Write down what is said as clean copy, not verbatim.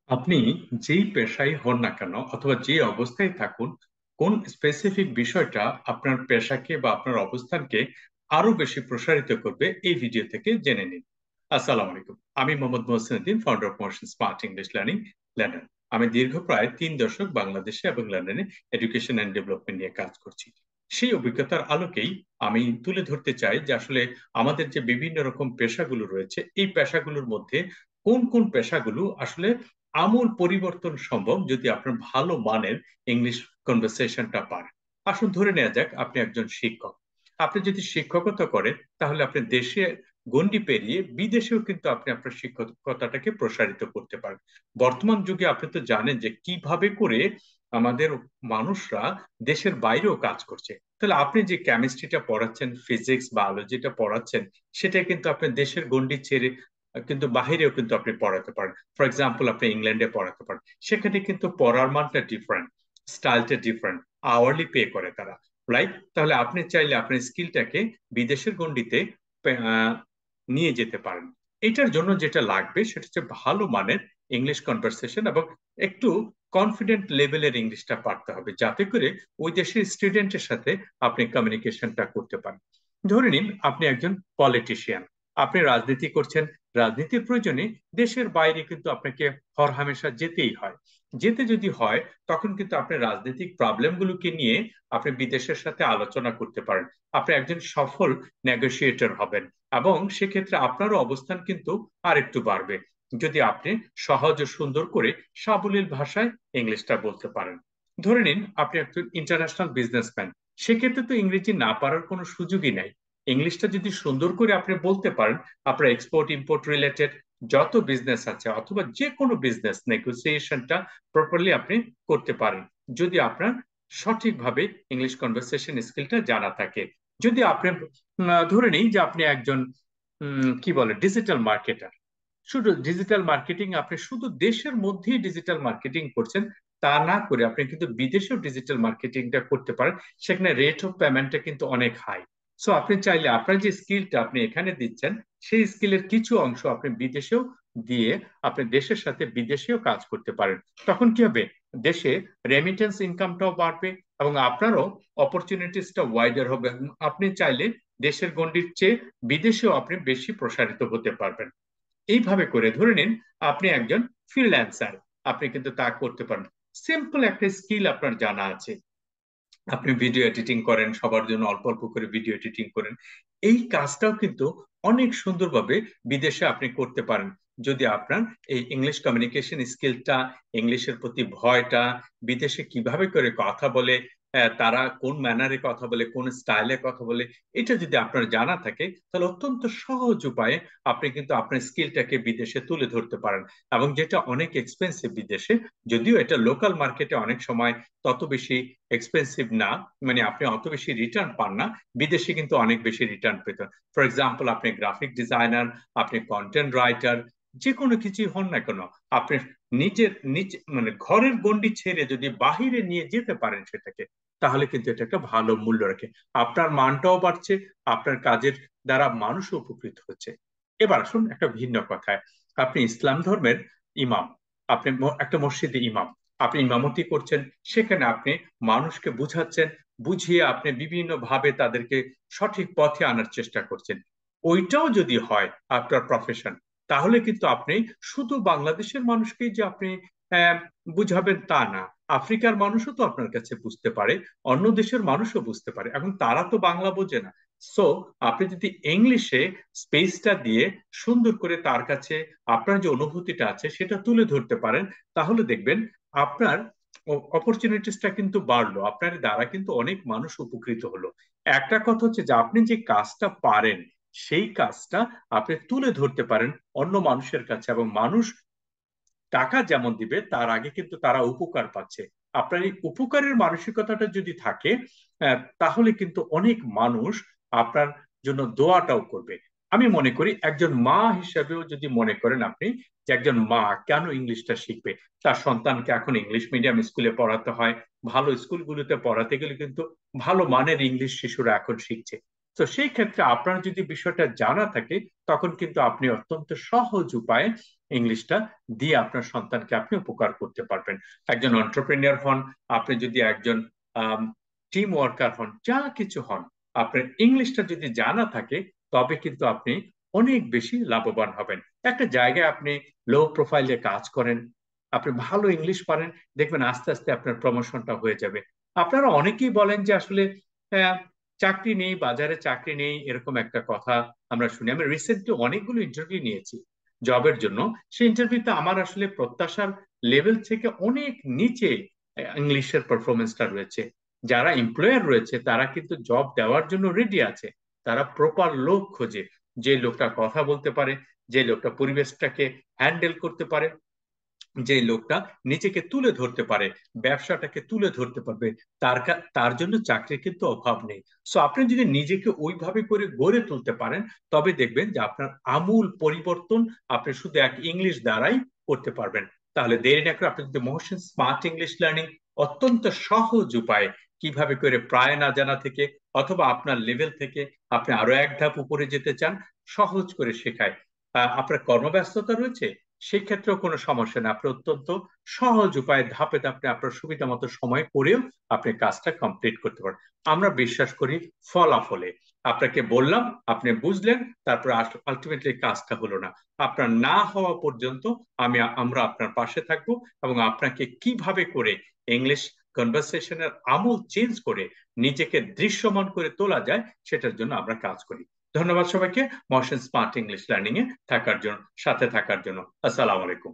আপনি যেই পেশায় হন না কেন অথবা যে অবস্থায় থাকুন, কোন স্পেসিফিক বিষয়টা আপনার পেশাকে বা আপনার অবস্থানকে আরো বেশি প্রসারিত করবে এই ভিডিও থেকে জেনে নিন। আসসালামু আলাইকুম। আমি Mohammad Mohsin, founder of motion smart English learning London. আমি দীর্ঘ প্রায় 3 দশক বাংলাদেশে এবং লন্ডনে এডুকেশন অ্যান্ড ডেভেলপমেন্ট নিয়ে কাজ করছি। সেই অভিজ্ঞতার আলোকেই আমি তুলে ধরতে চাই যে আসলে আমাদের যে বিভিন্ন রকম পেশাগুলো রয়েছে, এই পেশাগুলোর মধ্যে কোন কোন পেশাগুলো আসলে আমূল পরিবর্তন সম্ভব যদি আপনার ভালো মানের ইংলিশ কনভারসেশনটা পারেন। আসুন ধরে নেওয়া যাক আপনি একজন শিক্ষক। আপনি যদি শিক্ষকতা করেন তাহলে আপনি দেশে গণ্ডি পেরিয়ে বিদেশেও কিন্তু আপনি আপনার শিক্ষকতাটাকে প্রসারিত করতে পারেন। বর্তমান যুগে আপনি তো জানেন যে কিভাবে করে আমাদের মানুষরা দেশের বাইরেও কাজ করছে। তাহলে আপনি যে কেমিস্ট্রিটা পড়াচ্ছেন, ফিজিক্স বায়োলজিটা পড়াচ্ছেন, সেটা কিন্তু আপনি দেশের গণ্ডি ছেড়ে কিন্তু বাহিরেও কিন্তু আপনি পড়াতে পারেন। ফর এক্সাম্পল, আপনি ইংল্যান্ডে পড়াতে পারেন। সেখানে কিন্তু পড়ার মানটা ডিফারেন্ট, স্টাইলটা ডিফারেন্ট, আওয়ারলি পে করে তারা, রাইট? তাহলে আপনি চাইলে আপনার স্কিলটাকে বিদেশের গণ্ডিতে আহ, নিয়ে যেতে পারেন। এটার জন্য যেটা লাগবে সেটা হচ্ছে ভালো মানের ইংলিশ কনভারসেশন এবং একটু কনফিডেন্ট লেভেলের ইংলিশটা পারতে হবে, যাতে করে ওই দেশের স্টুডেন্টের সাথে আপনি কমিউনিকেশনটা করতে পারেন। ধরে নিন আপনি একজন পলিটিশিয়ান, আপনি রাজনীতি করছেন। রাজনীতির প্রয়োজনে দেশের বাইরে কিন্তু আপনাকে হরহামেশা যেতেই হয়। যেতে যদি হয়, তখন কিন্তু আপনি রাজনৈতিক প্রবলেমগুলোকে নিয়ে আপনি বিদেশের সাথে আলোচনা করতে পারেন। আপনি একজন সফল নেগোসিয়েটর হবেন এবং সেক্ষেত্রে আপনারও অবস্থান কিন্তু আরেকটু বাড়বে যদি আপনি সহজ ও সুন্দর করে সাবলীল ভাষায় ইংলিশটা বলতে পারেন। ধরে নিন আপনি একজন ইন্টারন্যাশনাল বিজনেসম্যান। সেক্ষেত্রে তো ইংরেজি না পারার কোনো সুযোগই নাই। ইংলিশটা যদি সুন্দর করে আপনি বলতে পারেন, আপনার এক্সপোর্ট ইম্পোর্ট রিলেটেড যত বিজনেস আছে অথবা যে কোনো বিজনেস নেগোসিয়েশনটা প্রপারলি আপনি করতে পারেন, যদি আপনার সঠিকভাবে ইংলিশ কনভারসেশন স্কিলটা জানা থাকে। যদি আপনি ধরে নিই যে আপনি একজন কি বলে ডিজিটাল মার্কেটার। শুধু ডিজিটাল মার্কেটিং, আপনি শুধু দেশের মধ্যেই ডিজিটাল মার্কেটিং করছেন তা না করে আপনি কিন্তু বিদেশেও ডিজিটাল মার্কেটিংটা করতে পারেন। সেখানে রেট অফ পেমেন্টটা কিন্তু অনেক হাই। সো আপনি চাইলে আপনার যে স্কিলটা আপনি এখানে দিচ্ছেন, সেই স্কিলের কিছু অংশ আপনি বিদেশেও দিয়ে আপনি দেশের সাথে বিদেশেও কাজ করতে পারেন। তখন কি হবে? দেশে রেমিটেন্স ইনকামটাও বাড়বে এবং আপনারও অপরচুনিটিসটা ওয়াইডার হবে এবং আপনি চাইলে দেশের গণ্ডির চেয়ে বিদেশেও আপনি বেশি প্রসারিত হতে পারবেন। এইভাবে করে ধরে নিন আপনি একজন ফ্রিল্যান্সার, আপনি কিন্তু তা করতে পারেন। সিম্পল একটা স্কিল আপনার জানা আছে, আপনি ভিডিও এডিটিং করেন, সবার জন্য অল্প অল্প করে ভিডিও এডিটিং করেন। এই কাজটাও কিন্তু অনেক সুন্দরভাবে বিদেশে আপনি করতে পারেন যদি আপনার এই ইংলিশ কমিউনিকেশন স্কিলটা, ইংলিশের প্রতি ভয়টা, বিদেশে কিভাবে করে কথা বলে, তারা কোন ম্যানারে কথা বলে, কোন স্টাইলে কথা বলে, এটা যদি আপনার জানা থাকে, তাহলে অত্যন্ত সহজ উপায়ে আপনি কিন্তু আপনার স্কিলটাকে বিদেশে তুলে ধরতে পারেন। এবং যেটা অনেক এক্সপেন্সিভ বিদেশে, যদিও এটা লোকাল মার্কেটে অনেক সময় তত বেশি এক্সপেন্সিভ না, মানে আপনি অত বেশি রিটার্ন পান না, বিদেশে কিন্তু অনেক বেশি রিটার্ন পেতেন। ফর এক্সাম্পল, আপনি গ্রাফিক ডিজাইনার, আপনি কন্টেন্ট রাইটার, যে কোনো কিছুই হন না কেন, আপনি নিজের নিজ মানে ঘরের গন্ডি ছেড়ে যদি বাহিরে নিয়ে যেতে পারেন সেটাকে, তাহলে কিন্তু এটা একটা ভালো মূল্য রাখে। আপনার মানটাও বাড়ছে, আপনার কাজের দ্বারা মানুষ উপকৃত হচ্ছে। এবার আসুন একটা ভিন্ন কথায়। আপনি ইসলাম ধর্মের ইমাম, আপনি একটা মসজিদে ইমাম, আপনি ইমামতি করছেন। সেখানে আপনি মানুষকে বুঝাচ্ছেন, বুঝিয়ে আপনি বিভিন্ন ভাবে তাদেরকে সঠিক পথে আনার চেষ্টা করছেন। ওইটাও যদি হয় আপনার প্রফেশন, তাহলে কিন্তু আপনি শুধু বাংলাদেশের মানুষকেই যে আপনি আহ, বুঝাবেন তা না, আফ্রিকার মানুষও তো আপনার কাছে বুঝতে পারে, অন্য দেশের মানুষও বুঝতে পারে, এখন তারা তো বাংলা বোঝে না। সো আপনি যদি ইংলিশে স্পেসটা দিয়ে সুন্দর করে তার কাছে আপনার যে অনুভূতিটা আছে সেটা তুলে ধরতে পারেন, তাহলে দেখবেন আপনার অপরচুনিটিসটা কিন্তু বাড়লো, আপনার দ্বারা কিন্তু অনেক মানুষ উপকৃত হলো। একটা কথা হচ্ছে যে আপনি যে কাজটা পারেন সেই কাজটা আপনি তুলে ধরতে পারেন অন্য মানুষের কাছে, এবং মানুষ টাকা যেমন দিবে তার আগে কিন্তু তারা উপকার পাচ্ছে। আপনার এই উপকারের মানসিকতাটা যদি থাকে, তাহলে কিন্তু অনেক মানুষ আপনার জন্য দোয়াটাও করবে। আমি মনে করি একজন মা হিসেবেও যদি মনে করেন আপনি যে একজন মা কেন ইংলিশটা শিখবে, তার সন্তানকে এখন ইংলিশ মিডিয়াম স্কুলে পড়াতে হয়, ভালো স্কুলগুলোতে পড়াতে গেলে কিন্তু ভালো মানের ইংলিশ শিশুরা এখন শিখছে। তো সেই ক্ষেত্রে আপনার যদি বিষয়টা জানা থাকে, তখন কিন্তু আপনি অত্যন্ত সহজ উপায়ে ইংলিশটা দিয়ে আপনার সন্তানকে আপনি উপকার করতে পারবেন। একজন এন্টারপ্রেনিয়র হন, আপনি যদি একজন টিম ওয়ার্কার হন, যা কিছু হন, আপনার ইংলিশটা যদি জানা থাকে তবে কিন্তু আপনি অনেক বেশি লাভবান হবেন। একটা জায়গায় আপনি লো প্রোফাইলে কাজ করেন, আপনি ভালো ইংলিশ পারেন, দেখবেন আস্তে আস্তে আপনার প্রমোশনটা হয়ে যাবে। আপনারা অনেকেই বলেন যে আসলে আহ, চাকরি নেই, বাজারে চাকরি নেই, এরকম একটা কথা আমরা শুনি। আমি রিসেন্টলি অনেকগুলো ইন্টারভিউ নিয়েছি জবের জন্য। সেই ইন্টারভিউতে আমার আসলে প্রত্যাশার লেভেল থেকে অনেক নিচে ইংলিশের পারফরমেন্সটা রয়েছে। যারা এমপ্লয়ার রয়েছে তারা কিন্তু জব দেওয়ার জন্য রেডি আছে, তারা প্রপার লোক খোঁজে, যে লোকটা কথা বলতে পারে, যে লোকটা পরিবেশটাকে হ্যান্ডেল করতে পারে, যে লোকটা নিজেকে তুলে ধরতে পারে, ব্যবসাটাকে তুলে ধরতে পারবে, তার জন্য চাকরির কিন্তু অভাব নেই। সো আপনি যদি নিজেকে ওইভাবে করে গড়ে তুলতে পারেন তবে দেখবেন যে আপনার আমূল পরিবর্তন আপনি শুধু এক ইংলিশ দ্বারাই করতে পারবেন। তাহলে দেরি না করে আপনি যদি মহসিন স্মার্ট ইংলিশ লার্নিং অত্যন্ত সহজ উপায়ে কিভাবে করে প্রায় না জানা থেকে অথবা আপনার লেভেল থেকে আপনি আরো এক ধাপ উপরে যেতে চান, সহজ করে শেখায়। আপনার কর্মব্যস্ততা রয়েছে, সেই ক্ষেত্রেও কোনো সমস্যা নেই, আপনি অত্যন্ত সহজ উপায়ে ধাপে ধাপে আপনার সুবিধা মতো সময় করেও আপনি কাজটা কমপ্লিট করতে পারেন। আমরা বিশ্বাস করি ফলাফলে। আপনাকে বললাম, আপনি বুঝলেন, তারপর আলটিমেটলি কাজটা হলো না, আপনার না হওয়া পর্যন্ত আমরা আপনার পাশে থাকবো এবং আপনাকে কিভাবে করে ইংলিশ কনভারসেশনের আমূল চেঞ্জ করে নিজেকে দৃশ্যমান করে তোলা যায় সেটার জন্য আমরা কাজ করি। ধন্যবাদ সবাইকে মহসিন স্মার্ট ইংলিশ লার্নিং এ থাকার জন্য, সাথে থাকার জন্য। আসসালামু আলাইকুম।